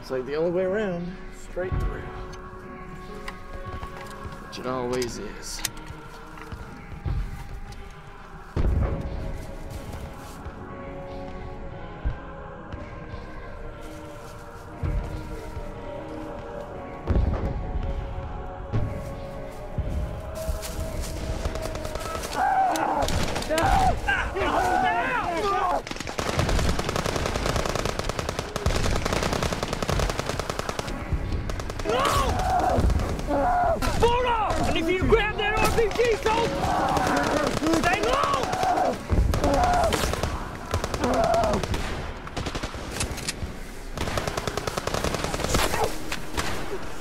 It's like the only way around, straight through. Which it always is.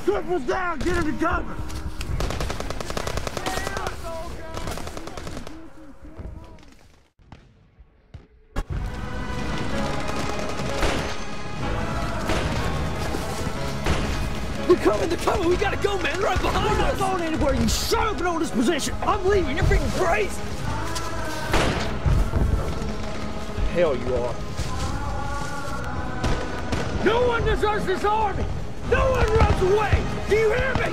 Triple's down, get him to cover! We're coming to cover, we gotta go, man, right behind us! We're not going anywhere, you shut up and hold this position! I'm leaving, you're freaking crazy! Hell you are. No one deserts this army! No one runs away! Do you hear me?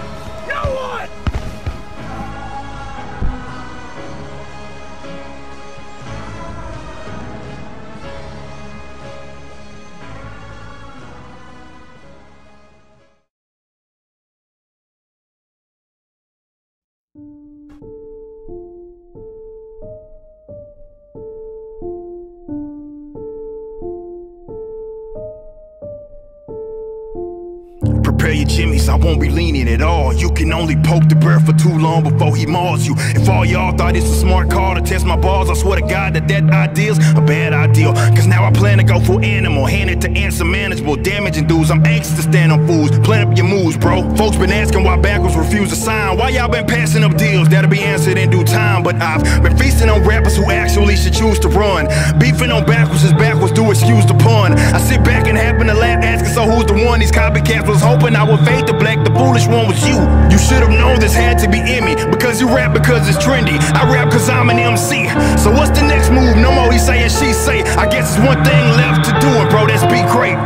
No one! Prepare your jimmies, I won't be lenient at all. You can only poke the bear for too long before he mauls you. If all y'all thought it's a smart call to test my balls, I swear to God that idea's a bad idea. Cause now I plan to go full animal, hand it to answer manageable, damaging dudes. I'm anxious to stand on fools, plan up your moves, bro. Folks been asking why backwards refuse to sign. Why y'all been passing up deals? That'll be answered in due time. But I've been feasting on rappers who actually should choose to run. Beefing on backwards is backwards, do excuse the pun. I sit back and happen to laugh, asking so who's the one? These copycats was hoping I would fade to black, the foolish one was you. You should have known this had to be in me, because you rap because it's trendy. I rap cause I'm an MC. So what's the next move? No more he say and she say. I guess it's one thing left to do, and bro, that's be great.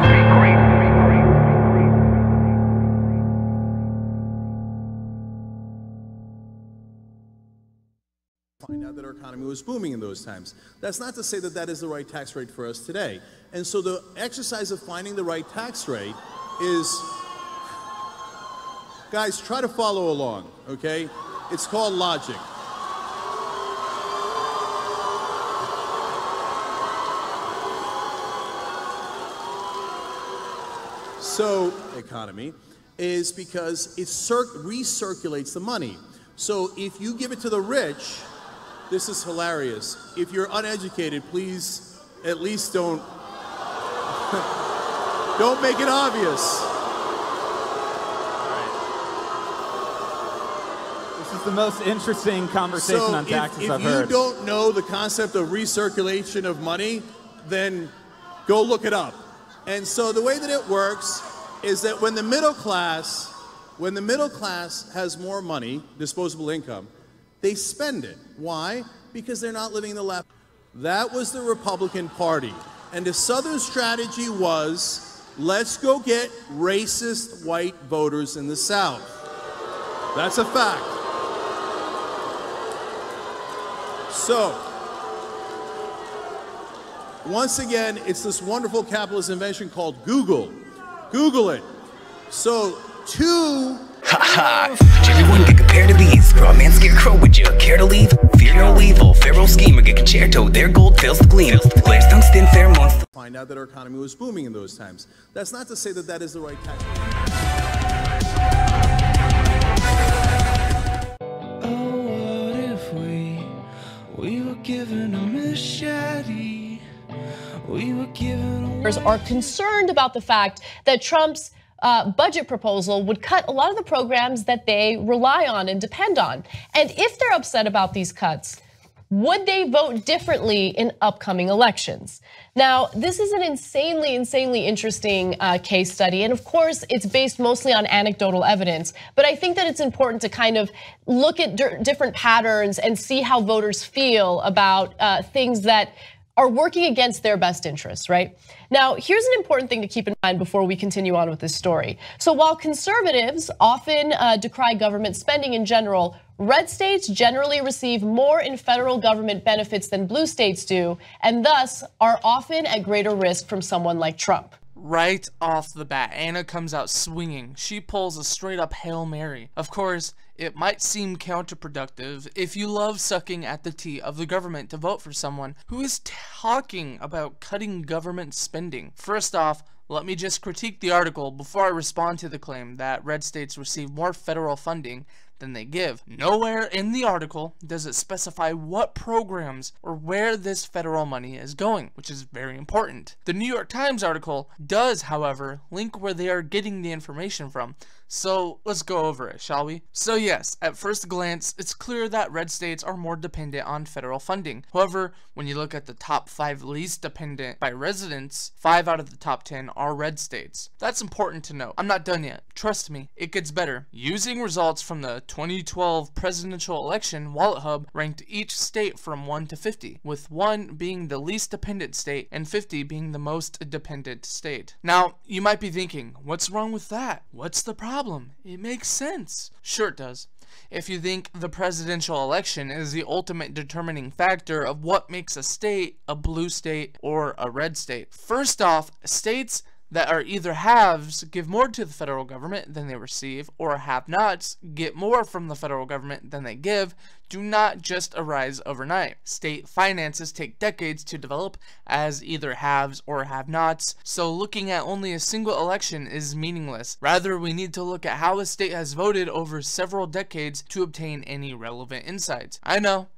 Find out that our economy was booming in those times. That's not to say that that is the right tax rate for us today. And so the exercise of finding the right tax rate is, guys, try to follow along, okay? It's called logic. So, economy is because it recirculates the money. So if you give it to the rich, this is hilarious. If you're uneducated, please at least don't make it obvious. This is the most interesting conversation on taxes I've heard. If you don't know the concept of recirculation of money, then go look it up. And so the way that it works is that when the middle class has more money, disposable income, they spend it. Why? Because they're not living the left. That was the Republican Party. And the Southern strategy was, let's go get racist white voters in the South. That's a fact. So, once again, it's this wonderful capitalist invention called Google. Google it. So, everyone get compared to these. Straw man, scarecrow, would you care to leave? Fear no evil, pharaoh schemer, get concerto. Their gold fails to gleam. Glares tungsten, pheromones. Find out that our economy was booming in those times. That's not to say that that is the right tax. Oh, what if we were given a machete? We were given a... Are concerned about the fact that Trump's budget proposal would cut a lot of the programs that they rely on and depend on. And if they're upset about these cuts, would they vote differently in upcoming elections? Now, this is an insanely interesting case study. And of course, it's based mostly on anecdotal evidence. But I think that it's important to kind of look at different patterns and see how voters feel about things that are working against their best interests, right? Now, here's an important thing to keep in mind before we continue on with this story. So while conservatives often decry government spending in general, red states generally receive more in federal government benefits than blue states do, and thus are often at greater risk from someone like Trump. Right off the bat, Anna comes out swinging. She pulls a straight up Hail Mary. Of course, it might seem counterproductive if you love sucking at the tea of the government to vote for someone who is talking about cutting government spending. First off, let me just critique the article before I respond to the claim that red states receive more federal funding than they give. Nowhere in the article does it specify what programs or where this federal money is going, which is very important. The New York Times article does, however, link where they are getting the information from. So let's go over it, shall we? So yes, at first glance, it's clear that red states are more dependent on federal funding. However, when you look at the top 5 least dependent by residents, 5 out of the top 10 are red states. That's important to note. I'm not done yet. Trust me, it gets better. Using results from the 2012 presidential election, Wallet Hub ranked each state from 1 to 50, with 1 being the least dependent state and 50 being the most dependent state. Now, you might be thinking, what's wrong with that? What's the problem? It makes sense. Sure it does. If you think the presidential election is the ultimate determining factor of what makes a state a blue state or a red state. First off, states that are either haves give more to the federal government than they receive, or have-nots get more from the federal government than they give, do not just arise overnight. State finances take decades to develop as either haves or have-nots, so looking at only a single election is meaningless. Rather, we need to look at how a state has voted over several decades to obtain any relevant insights. I know.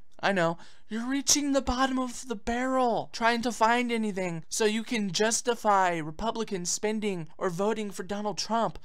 You're reaching the bottom of the barrel, trying to find anything so you can justify Republican spending or voting for Donald Trump.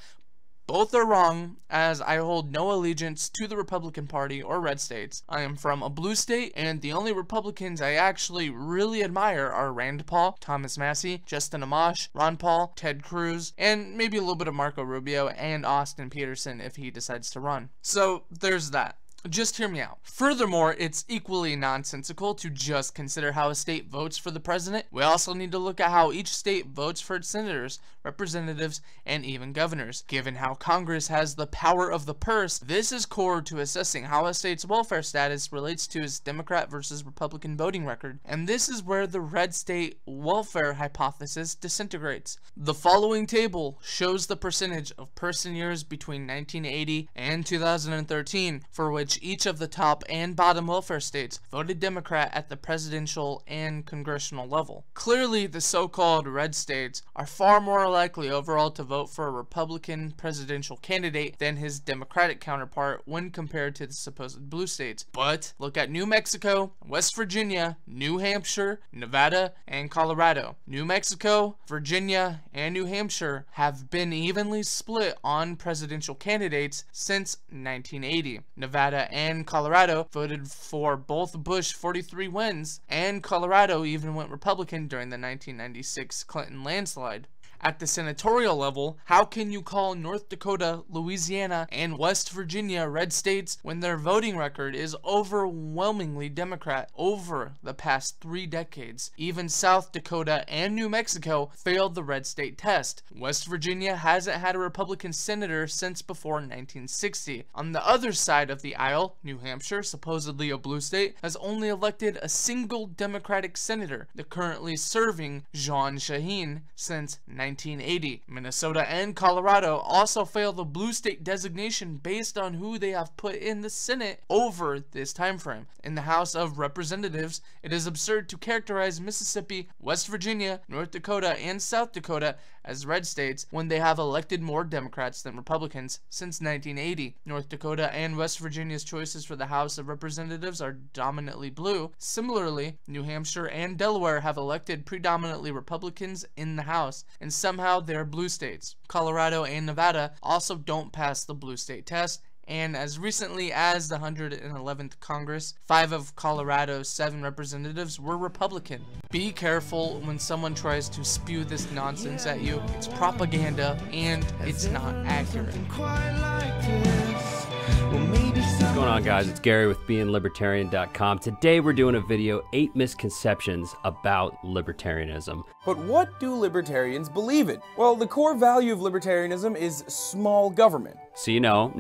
Both are wrong, as I hold no allegiance to the Republican Party or red states. I am from a blue state, and the only Republicans I actually really admire are Rand Paul, Thomas Massie, Justin Amash, Ron Paul, Ted Cruz, and maybe a little bit of Marco Rubio and Austin Peterson if he decides to run. So there's that. Just hear me out. Furthermore, it's equally nonsensical to just consider how a state votes for the president. We also need to look at how each state votes for its senators, representatives, and even governors. Given how Congress has the power of the purse, this is core to assessing how a state's welfare status relates to its Democrat versus Republican voting record. And this is where the red state welfare hypothesis disintegrates. The following table shows the percentage of person years between 1980 and 2013 for which each of the top and bottom welfare states voted Democrat at the presidential and congressional level. Clearly, the so-called red states are far more likely overall to vote for a Republican presidential candidate than his Democratic counterpart when compared to the supposed blue states. But look at New Mexico, West Virginia, New Hampshire, Nevada, and Colorado. New Mexico, Virginia, and New Hampshire have been evenly split on presidential candidates since 1980. Nevada and Colorado voted for both Bush 43 wins, and Colorado even went Republican during the 1996 Clinton landslide. At the senatorial level, how can you call North Dakota, Louisiana, and West Virginia red states when their voting record is overwhelmingly Democrat over the past 3 decades? Even South Dakota and New Mexico failed the red state test. West Virginia hasn't had a Republican senator since before 1960. On the other side of the aisle, New Hampshire, supposedly a blue state, has only elected a single Democratic senator, the currently serving John Shaheen, since 1980. Minnesota and Colorado also fail the blue state designation based on who they have put in the Senate over this time frame. In the House of Representatives, it is absurd to characterize Mississippi, West Virginia, North Dakota, and South Dakota as red states when they have elected more Democrats than Republicans since 1980. North Dakota and West Virginia's choices for the House of Representatives are dominantly blue. Similarly, New Hampshire and Delaware have elected predominantly Republicans in the House, and somehow they're blue states. Colorado and Nevada also don't pass the blue state test, and as recently as the 111th Congress, 5 of Colorado's 7 representatives were Republican. Be careful when someone tries to spew this nonsense at you. It's propaganda, and it's not accurate. Quite like this. Well, maybe What's going on, guys? It's Gary with beinglibertarian.com. Today we're doing a video, 8 misconceptions about libertarianism. But what do libertarians believe in? Well, the core value of libertarianism is small government. See, no,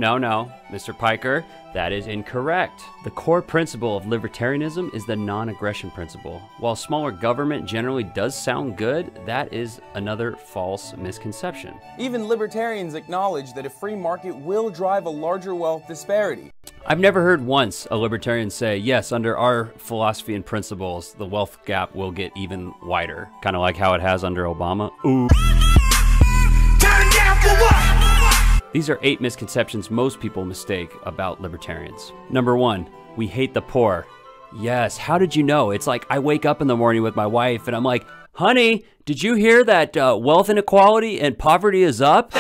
Mr. Piker, that is incorrect. The core principle of libertarianism is the non-aggression principle. While smaller government generally does sound good, that is another false misconception. Even libertarians acknowledge that a free market will drive a larger wealth disparity. I've never heard once a libertarian say, yes, under our philosophy and principles, the wealth gap will get even wider. Kind of like how it has under Obama. Ooh. Turn down for what? These are 8 misconceptions most people mistake about libertarians. Number 1, we hate the poor. Yes, how did you know? It's like I wake up in the morning with my wife and I'm like, honey, did you hear that wealth inequality and poverty is up?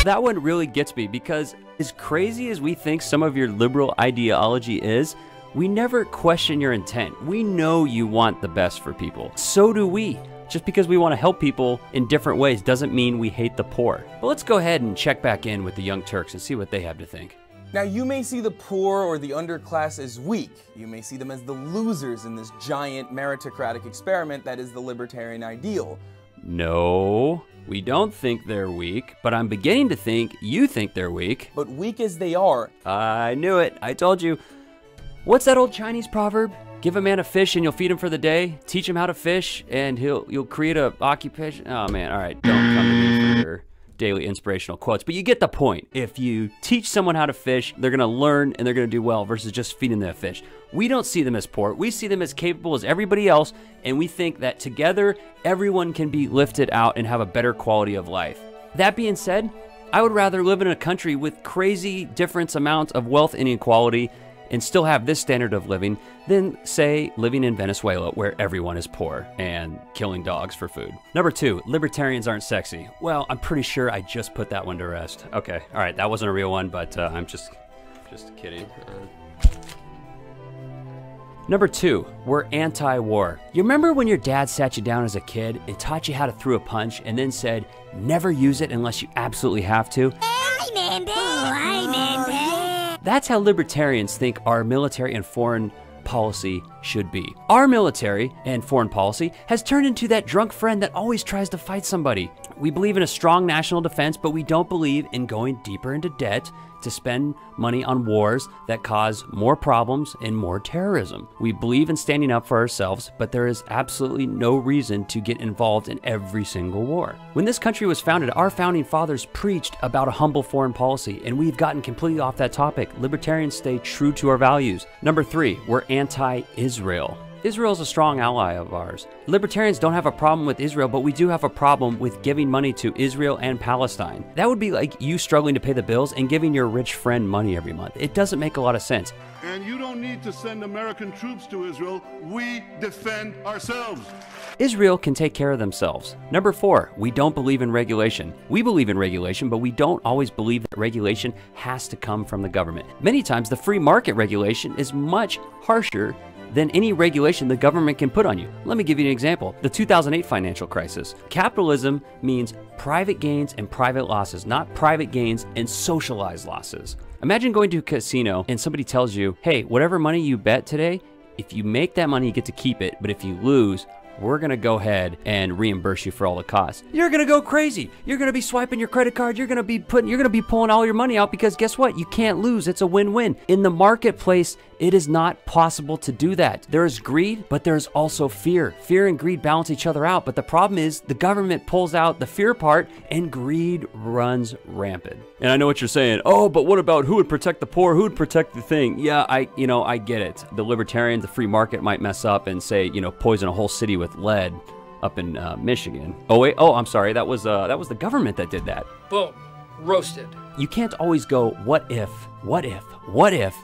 That one really gets me because as crazy as we think some of your liberal ideology is, we never question your intent. We know you want the best for people. So do we. Just because we want to help people in different ways doesn't mean we hate the poor. But let's go ahead and check back in with the Young Turks and see what they have to think. Now, you may see the poor or the underclass as weak. You may see them as the losers in this giant meritocratic experiment that is the libertarian ideal. No, we don't think they're weak, but I'm beginning to think you think they're weak. But weak as they are. I knew it. I told you. What's that old Chinese proverb? Give a man a fish and you'll feed him for the day. Teach him how to fish and you'll create a occupation. Oh man, all right, don't come to me for your daily inspirational quotes, but you get the point. If you teach someone how to fish, they're gonna learn and they're gonna do well versus just feeding them a fish. We don't see them as poor. We see them as capable as everybody else, and we think that together, everyone can be lifted out and have a better quality of life. That being said, I would rather live in a country with crazy different amounts of wealth inequality and still have this standard of living than, say, living in Venezuela where everyone is poor and killing dogs for food. Number 2, libertarians aren't sexy. Well, I'm pretty sure I just put that one to rest. Okay, all right, that wasn't a real one, but I'm just kidding. Number 2, we're anti-war. You remember when your dad sat you down as a kid and taught you how to throw a punch and then said, never use it unless you absolutely have to? That's how libertarians think our military and foreign policy should be. Our military and foreign policy has turned into that drunk friend that always tries to fight somebody. We believe in a strong national defense, but we don't believe in going deeper into debt to spend money on wars that cause more problems and more terrorism. We believe in standing up for ourselves, but there is absolutely no reason to get involved in every single war. When this country was founded, our founding fathers preached about a humble foreign policy, and we've gotten completely off that topic. Libertarians stay true to our values. Number 3, we're anti-Israel. Israel is a strong ally of ours. Libertarians don't have a problem with Israel, but we do have a problem with giving money to Israel and Palestine. That would be like you struggling to pay the bills and giving your rich friend money every month. It doesn't make a lot of sense. And you don't need to send American troops to Israel. We defend ourselves. Israel can take care of themselves. Number 4, we don't believe in regulation. We believe in regulation, but we don't always believe that regulation has to come from the government. Many times the free market regulation is much harsher than any regulation the government can put on you. Let me give you an example. The 2008 financial crisis. Capitalism means private gains and private losses, not private gains and socialized losses. Imagine going to a casino and somebody tells you, hey, whatever money you bet today, if you make that money, you get to keep it, but if you lose, we're gonna go ahead and reimburse you for all the costs. You're gonna go crazy. You're gonna be swiping your credit card. You're gonna be pulling all your money out because guess what? You can't lose. It's a win-win. In the marketplace, it is not possible to do that. There is greed, but there's also fear. Fear and greed balance each other out, but the problem is the government pulls out the fear part and greed runs rampant. And I know what you're saying. Oh, but what about who would protect the poor? Who would protect the thing? Yeah, I get it. The libertarians, the free market might mess up and say, poison a whole city with lead up in Michigan. Oh wait, I'm sorry. That was the government that did that. Boom, roasted. You can't always go, what if,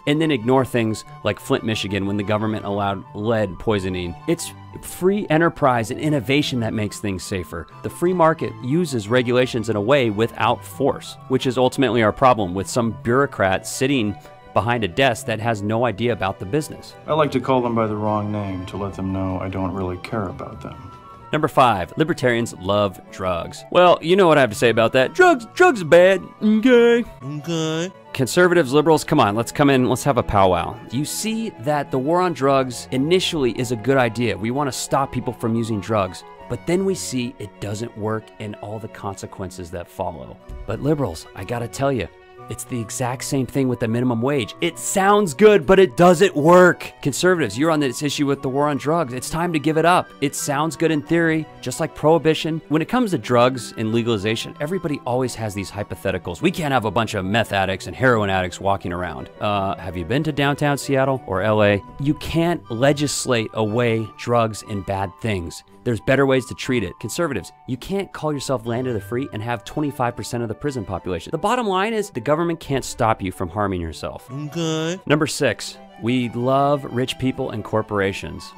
and then ignore things like Flint, Michigan, when the government allowed lead poisoning. It's free enterprise and innovation that makes things safer. The free market uses regulations in a way without force, which is ultimately our problem with some bureaucrats sitting behind a desk that has no idea about the business. I like to call them by the wrong name to let them know I don't really care about them. Number 5, libertarians love drugs. Well, you know what I have to say about that. Drugs are bad. Okay. Conservatives, liberals, come on, let's come in, let's have a powwow. You see that the war on drugs initially is a good idea. We want to stop people from using drugs. But then we see it doesn't work and all the consequences that follow. But liberals, I gotta tell you, it's the exact same thing with the minimum wage. It sounds good, but it doesn't work. Conservatives, you're on this issue with the war on drugs. It's time to give it up. It sounds good in theory, just like prohibition. When it comes to drugs and legalization, everybody always has these hypotheticals. We can't have a bunch of meth addicts and heroin addicts walking around. Have you been to downtown Seattle or LA? You can't legislate away drugs and bad things. There's better ways to treat it. Conservatives, you can't call yourself land of the free and have 25% of the prison population. The bottom line is the government can't stop you from harming yourself. Okay. Number 6, we love rich people and corporations.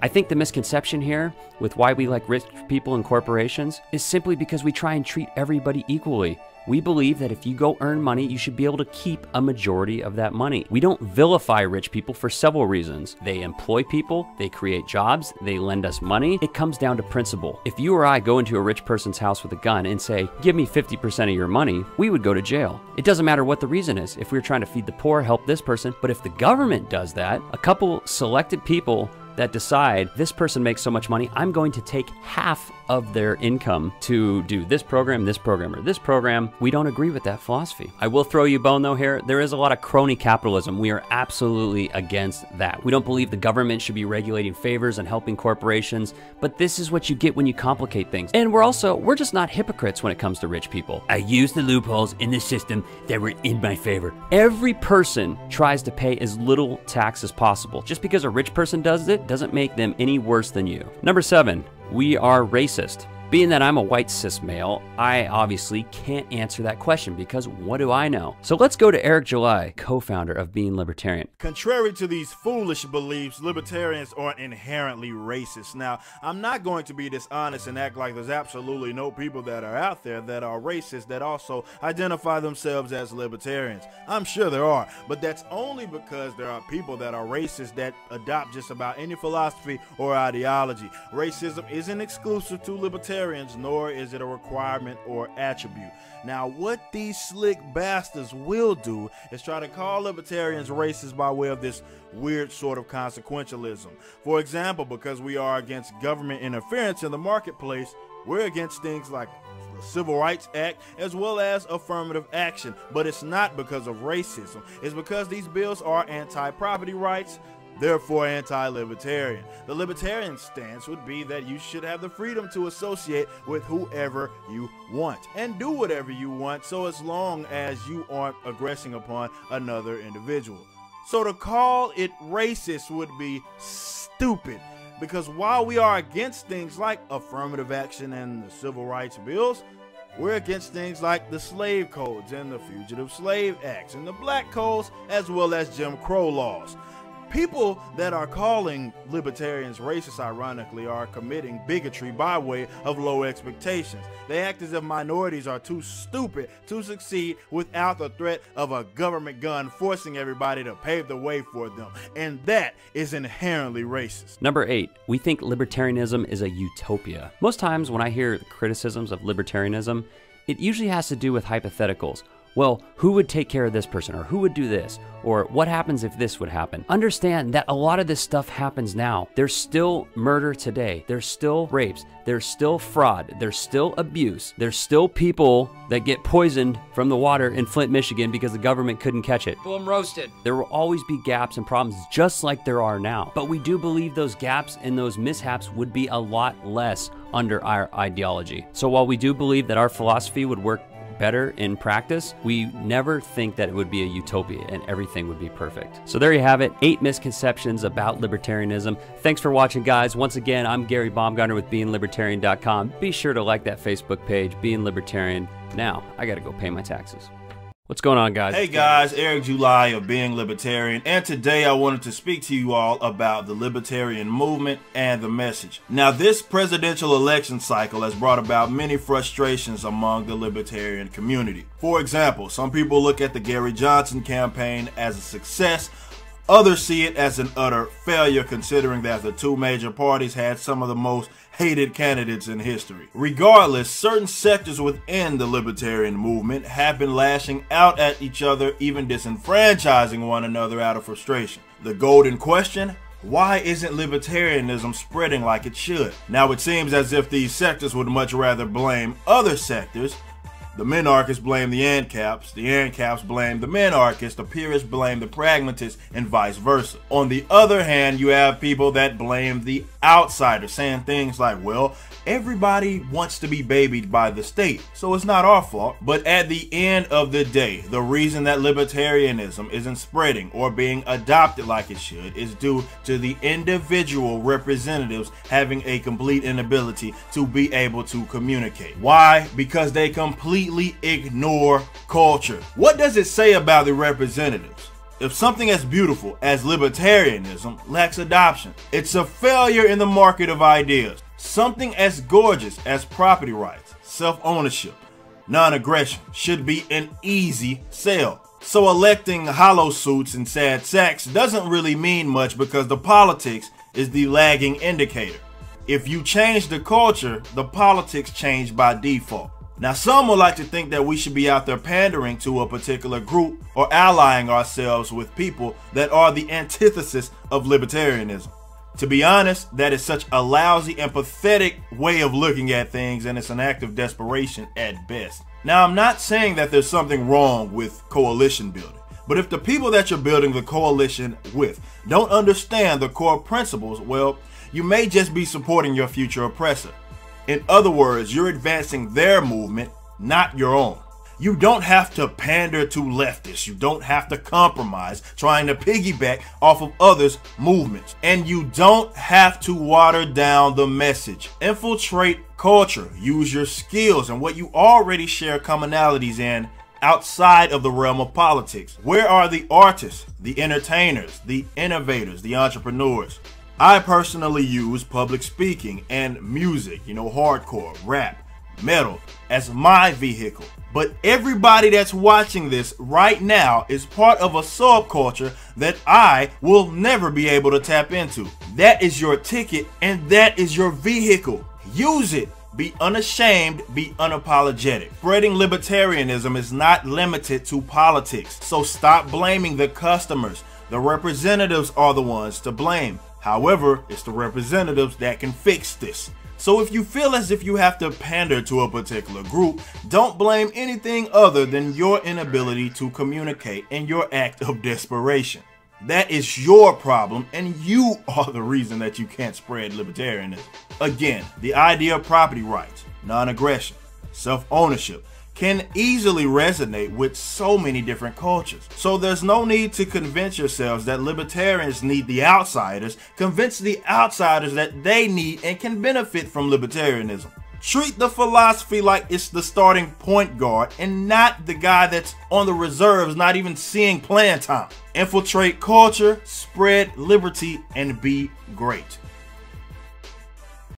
I think the misconception here with why we like rich people and corporations is simply because we try and treat everybody equally. We believe that if you go earn money, you should be able to keep a majority of that money. We don't vilify rich people for several reasons. They employ people, they create jobs, they lend us money. It comes down to principle. If you or I go into a rich person's house with a gun and say, give me 50% of your money, we would go to jail. It doesn't matter what the reason is. If we're trying to feed the poor, help this person. But if the government does that, a couple selected people that decide this person makes so much money, I'm going to take half of their income to do this program, or this program. We don't agree with that philosophy. I will throw you a bone though here. There is a lot of crony capitalism. We are absolutely against that. We don't believe the government should be regulating favors and helping corporations, but this is what you get when you complicate things. And we're just not hypocrites when it comes to rich people. I use the loopholes in the system that were in my favor. Every person tries to pay as little tax as possible. Just because a rich person does it doesn't make them any worse than you. Number 7, we are racist. Being that I'm a white cis male, I obviously can't answer that question because what do I know? So let's go to Eric July, co-founder of Being Libertarian. Contrary to these foolish beliefs, libertarians aren't inherently racist. Now, I'm not going to be dishonest and act like there's absolutely no people that are out there that are racist that also identify themselves as libertarians. I'm sure there are, but that's only because there are people that are racist that adopt just about any philosophy or ideology. Racism isn't exclusive to libertarians, nor is it a requirement or attribute. Now, what these slick bastards will do is try to call libertarians racist by way of this weird sort of consequentialism. For example, because we are against government interference in the marketplace, we're against things like the Civil Rights Act as well as affirmative action. But it's not because of racism. It's because these bills are anti-property rights, therefore anti-libertarian. The libertarian stance would be that you should have the freedom to associate with whoever you want and do whatever you want, so as long as you aren't aggressing upon another individual. So to call it racist would be stupid, because while we are against things like affirmative action and the civil rights bills, we're against things like the slave codes and the Fugitive Slave Acts and the black codes as well as Jim Crow laws. People that are calling libertarians racist, ironically, are committing bigotry by way of low expectations. They act as if minorities are too stupid to succeed without the threat of a government gun forcing everybody to pave the way for them. And that is inherently racist. Number 8, we think libertarianism is a utopia. Most times when I hear criticisms of libertarianism, it usually has to do with hypotheticals. Well, who would take care of this person, or who would do this, or what happens if this would happen? Understand that a lot of this stuff happens now. There's still murder today. There's still rapes. There's still fraud. There's still abuse. There's still people that get poisoned from the water in Flint, Michigan because the government couldn't catch it. Boom, roasted. There will always be gaps and problems just like there are now. But we do believe those gaps and those mishaps would be a lot less under our ideology. So while we do believe that our philosophy would work better in practice, we never think that it would be a utopia and everything would be perfect. So there you have it, 8 misconceptions about libertarianism. Thanks for watching, guys. Once again, I'm Gary Baumgartner with BeingLibertarian.com. Be sure to like that Facebook page, Being Libertarian. Now, I gotta go pay my taxes. What's going on, guys? Hey guys, Eric July of Being Libertarian, and today I wanted to speak to you all about the libertarian movement and the message. Now, this presidential election cycle has brought about many frustrations among the libertarian community. For example, some people look at the Gary Johnson campaign as a success. Others see it as an utter failure, considering that the two major parties had some of the most hated candidates in history. Regardless, certain sectors within the libertarian movement have been lashing out at each other, even disenfranchising one another out of frustration. The golden question: why isn't libertarianism spreading like it should? Now, it seems as if these sectors would much rather blame other sectors. The minarchists blame the ANCAPs blame the minarchists, the purists blame the pragmatists, and vice versa. On the other hand, you have people that blame the outsiders, saying things like, well, everybody wants to be babied by the state, so it's not our fault. But at the end of the day, the reason that libertarianism isn't spreading or being adopted like it should is due to the individual representatives having a complete inability to be able to communicate. Why? Because they completely ignore culture. What does it say about the representatives? If something as beautiful as libertarianism lacks adoption, it's a failure in the market of ideas. Something as gorgeous as property rights, self-ownership, non-aggression should be an easy sell. So electing hollow suits and sad sacks doesn't really mean much, because the politics is the lagging indicator. If you change the culture, the politics change by default. Now, some would like to think that we should be out there pandering to a particular group or allying ourselves with people that are the antithesis of libertarianism. To be honest, that is such a lousy and pathetic way of looking at things, and it's an act of desperation at best. Now, I'm not saying that there's something wrong with coalition building, but if the people that you're building the coalition with don't understand the core principles, well, you may just be supporting your future oppressor. In other words, you're advancing their movement, not your own. You don't have to pander to leftists. You don't have to compromise trying to piggyback off of others' movements. And you don't have to water down the message. Infiltrate culture. Use your skills and what you already share commonalities in outside of the realm of politics. Where are the artists, the entertainers, the innovators, the entrepreneurs? I personally use public speaking and music, hardcore, rap, metal, as my vehicle. But everybody that's watching this right now is part of a subculture that I will never be able to tap into. That is your ticket, and that is your vehicle. Use it. Be unashamed, be unapologetic. Spreading libertarianism is not limited to politics, so stop blaming the customers. The representatives are the ones to blame. However, it's the representatives that can fix this. So if you feel as if you have to pander to a particular group, don't blame anything other than your inability to communicate and your act of desperation. That is your problem, and you are the reason that you can't spread libertarianism. Again, the idea of property rights, non-aggression, self-ownership can easily resonate with so many different cultures. So there's no need to convince yourselves that libertarians need the outsiders. Convince the outsiders that they need and can benefit from libertarianism. Treat the philosophy like it's the starting point guard and not the guy that's on the reserves, not even seeing playing time. Infiltrate culture, spread liberty, and be great.